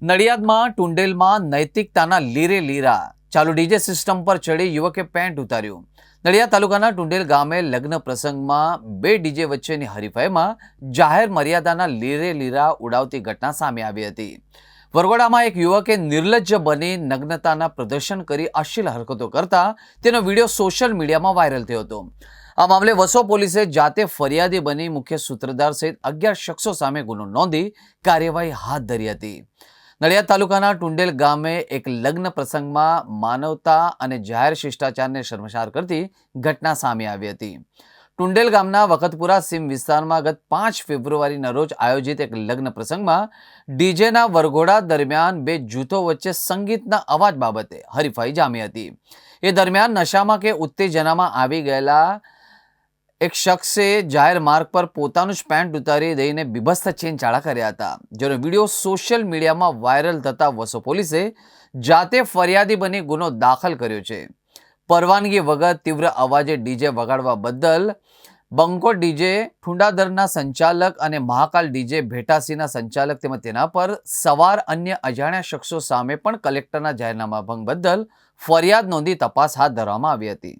નડિયાદમાં ટુંડેલમાં નૈતિકતાના લીરે લીરા ચાલુ DJ system પર ચડી યુવકે પેન્ટ ઉતાર્યું। નડિયાદ તાલુકાના ટુંડેલ ગામે લગ્ન પ્રસંગમાં બે ડીજે વચ્ચેની હરીફાઈમાં જાહેર મર્યાદાના લીરે લીરા ઉડાવતી ઘટના સામે આવી હતી। વરઘોડામાં એક યુવકે નિર્લજ્જ બની નગ્નતાના પ્રદર્શન કરી અશ્લીલ હરકતો કરતા તેનો વિડીયો સોશિયલ મીડિયામાં વાયરલ થયો હતો। આ મામલે વસો પોલીસે જાતે ફરિયાદી બની મુખ્ય સૂત્રધાર સહિત 11 શખ્સો સામે ગુનો નોંધી કાર્યવાહી હાથ ધરી હતી। નડિયાદ તાલુકાના ટુંડેલ ગામે એક લગ્ન પ્રસંગમાં માનવતા અને જાહેર શિષ્ટાચારને શર્મસાર કરતી ઘટના સામે આવી હતી। ટુંડેલ ગામના વખતપુરા સીમ વિસ્તારમાં ગત 5 ફેબ્રુઆરીના રોજ આયોજિત એક લગ્ન પ્રસંગમાં ડીજેના વરઘોડા દરમિયાન બે જૂથો વચ્ચે સંગીતના અવાજ બાબતે હરીફાઈ જામી હતી। એ દરમિયાન નશામાં કે ઉત્તેજનામાં આવી ગયેલા એક શખ્સે જાહેર માર્ગ પર પોતાનું જ પેન્ટ ઉતારી દઈને બીભત્સ ચીનચાળા કર્યા હતા, જેનો વિડીયો સોશિયલ મીડિયામાં વાયરલ થતા વસો પોલીસે જાતે ફરિયાદી બની ગુનો દાખલ કર્યો છે। પરવાનગી વગર તીવ્ર અવાજે ડીજે વગાડવા બદલ બંકો ડીજે ઠુંડાદરના સંચાલક અને મહાકાલ ડીજે ભેટાસીના સંચાલક તેમજ તેના પર સવાર અન્ય અજાણ્યા શખ્સો સામે પણ કલેક્ટરના જાહેરનામા ભંગ બદલ ફરિયાદ નોંધી તપાસ હાથ ધરવામાં આવી હતી।